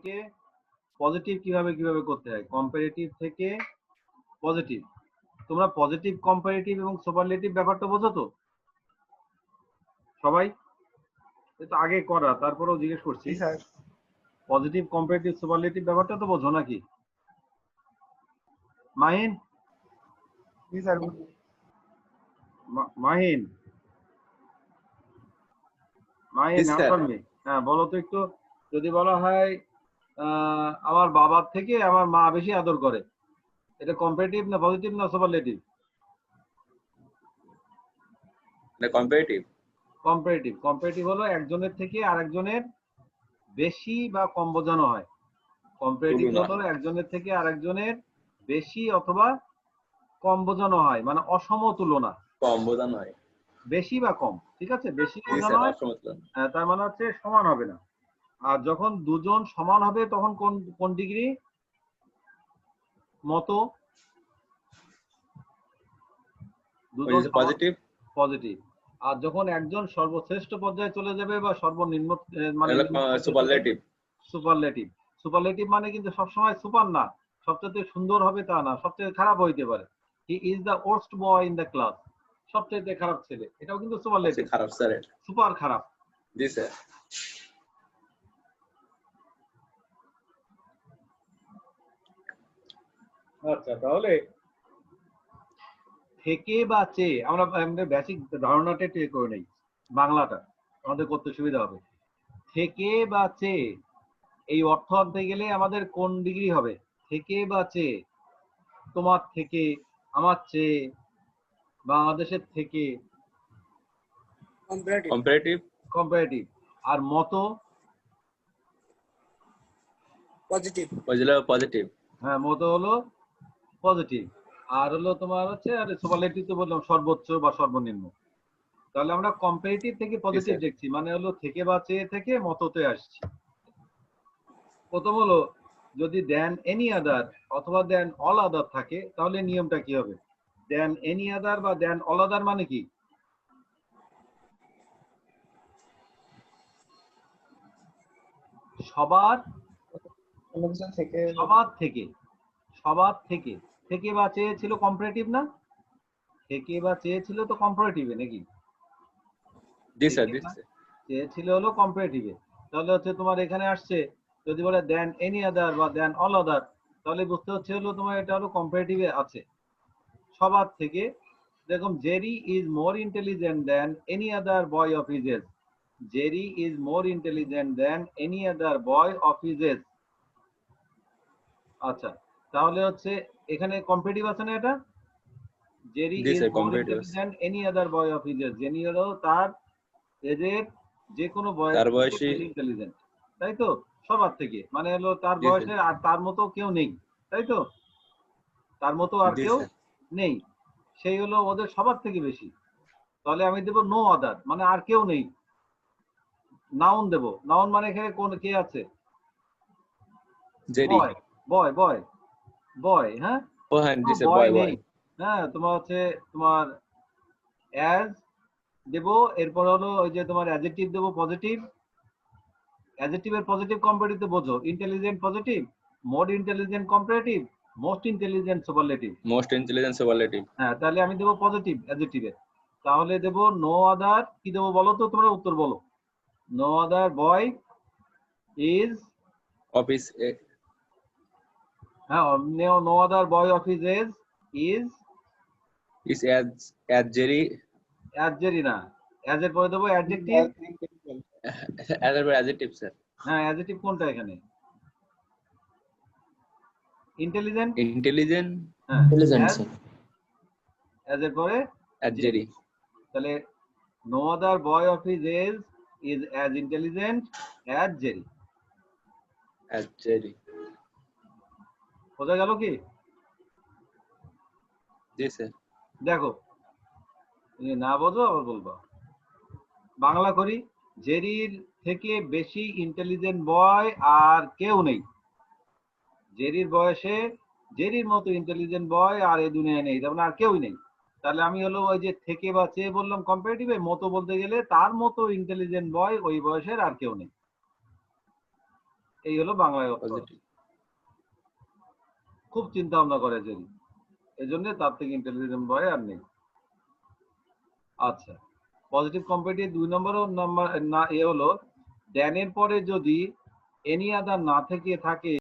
থেকে পজিটিভ কিভাবে কিভাবে করতে হয়, কম্পারেটিভ থেকে পজিটিভ। তোমরা পজিটিভ, কম্পারেটিভ এবং সুপারলেটিভ ব্যাপারটা বোঝো তো সবাই? এটা আগে করা, তারপরেও জিজ্ঞেস করছি। স্যার পজিটিভ, কম্পারেটিভ, সুপারলেটিভ ব্যাপারটা তো বোঝো নাকি? মাহিন, জি sir Mahin, Mahin, answer me. হ্যাঁ, বলো তো একটু। যদি বলা হয় আমার বাবার থেকে আমার মা বেশি আদর করে, এটা কম্পারেটিভ না পজিটিভ না সুপারলেটিভ? কম্পারেটিভ। কম্পারেটিভ। কম্পারেটিভ হলো একজনের থেকে আরেকজনের বেশি বা কম বোঝানো হয়। কম্পারেটিভ হলো একজনের থেকে আরেকজনের বেশি অথবা কম বোঝানো হয়, মানে অসম তুলনা। কম বোঝানো হয়, বেশি বা কম, ঠিক আছে? বেশি বোঝানো হয়, তার মানে হচ্ছে সমান হবে না। আর যখন দুজন সমান হবে তখন কোন কোন ডিগ্রি মতো? দুজন পজিটিভ। পজিটিভ। আর যখন একজন সর্বশ্রেষ্ঠ পর্যায়ে চলে যাবে বা সর্বনিম্ন মানে সুপারলেটিভ। সুপারলেটিভ। সুপারলেটিভ মানে কিন্তু সবসময় সুপার না, সবচেয়ে সুন্দর হবে তা না, সবচেয়ে খারাপ হইতে পারে। He is the worst boy in the class, সবচেয়ে খারাপ ছেলে, এটাও কিন্তু সুপারলেটিভ। খারাপ স্যার, সুপার খারাপ। জি স্যার। আচ্ছা, তাহলে থেকে বা চেয়ে আমরা আমাদের বেসিক ধারণাটা টের করে নেই, বাংলাটা আমাদের করতে সুবিধা হবে। থেকে বা চেয়ে এই অর্থ আনতে গেলে আমাদের কোন ডিগ্রি হবে? থেকে বা চেয়ে, তোমার থেকে, আমার চেয়ে, বাংলাদেশের থেকে, কম্পারেটিভ। কম্পারেটিভ। আর মতো? পজিটিভ। পজিটিভ। হ্যাঁ, মতো হলো পজিটিভ। আর হলো তোমার হচ্ছে, আর সুপারলেটিভ তো বললাম সর্বোচ্চ বা সর্বনিম্ন। তাহলে আমরা কম্পারেটিভ থেকে পজিটিভ দেখছি, মানে হলো থেকে বা চেয়ে থেকে মততে আসছি। প্রথম হলো যদি দেন এনি আদার অথবা দেন অল আদার থাকে, তাহলে নিয়মটা কি হবে? দেন এনি আদার বা দেন অল আদার মানে কি? সবার থেকে সবার থেকে, সবার থেকে। থেকে বা চেয়ে ছিল কম্পারেটিভ না? থেকে বা চেয়ে ছিল তো কম্পারেটিভে নাকি? জি স্যার, জি স্যার। চেয়ে ছিল হলো কম্পারেটিভে। তাহলে হচ্ছে তোমার এখানে আসছে যদি বলে দেন এনি আদার বা দেন অল আদার, তাহলে বুঝতে হচ্ছে হলো তোমার এটা হলো কম্পারেটিভে আছে। সবার থেকে, দেখুন, Jerry is more intelligent than any other boy of his age. Jerry is more intelligent than any other boy of his age. আচ্ছা, তাহলে হচ্ছে এখানে কম্পারেটিভ আছে না এটা? Jerry is more intelligent any other boy of his age. Jenny হলো তার এজের যে কোনো বয়সে ইন্টেলিজেন্ট, তাই তো? সবার থেকে মানে হলো তার বয়সে আর তার মতো কেউ নেই, তাই তো? তার মতো আর কেউ নেই, সেই হলো ওদের সবার থেকে বেশি। তাহলে আমি দেব নো আদার, মানে আর কেউ নেই। নাউন দেব, নাউন মানে এখানে কোন কে আছে? বয়, বয়, বয়, বয়। হ্যাঁ, বয় নেই। হ্যাঁ, তোমার হচ্ছে তোমার অ্যাজ দেব, এরপর হলো ওই যে তোমার অ্যাডজেক্টিভ দেব পজিটিভ। অ্যাডজেক্টিভের পজিটিভ কম্পারেটিভ বোঝো, intelligent positive, more intelligent comparative, most intelligent superlative. Most intelligent superlative. হ্যাঁ, তাহলে আমি দেব পজিটিভ অ্যাডজেক্টিভে। তাহলে দেব নো আদার, কি দেবো বলো তো, তোমরা উত্তর বলো। No other boy is of his. হ্যাঁ, no other boy of his age is as Jerry. As Jerry না, অ্যাজ এর পরে দেবো অ্যাডজেক্টিভ। অ্যাজ এর পরে অ্যাডজেক্টিভ স্যার। হ্যাঁ, অ্যাডজেক্টিভ কোনটা এখানে? ইন্টেলিজেন্ট। ইন্টেলিজেন্ট। হ্যাঁ, ইন্টেলিজেন্ট স্যার। অ্যাজ এর পরে অ্যাজ জেরি। তাহলে no other boy of his age is as intelligent as Jerry. As Jerry. বোঝা গেল কি? জি স্যার। দেখো, না বোঝো আবার বলবা। বাংলা করি, জেরির থেকে বেশি ইন্টেলিজেন্ট বয় আর কেউ নেই। জেরির বয়সে জেরির মতো ইন্টেলিজেন্ট বয় আর এই দুনিয়ায় নেই, তার মানে আর কেউই নেই। তাহলে আমি হলো ওই যে থেকে বা চেয়ে বললাম কম্পারেটিভে, মতো বলতে গেলে তার মতো ইন্টেলিজেন্ট বয় ওই বয়সের আর কেউ নেই। এই হলো বাংলায় অর্থ। পজিটিভ। খুব চিন্তা ভাবনা করে জেরি, এই জন্য তার থেকে ইন্টেলিজেন্ট বয় আর নেই। আচ্ছা, পজিটিভ কম্পারেটিভ 2 নম্বর না, এ হলো ড্যানের পরে যদি এনি আদার না থেকে থাকে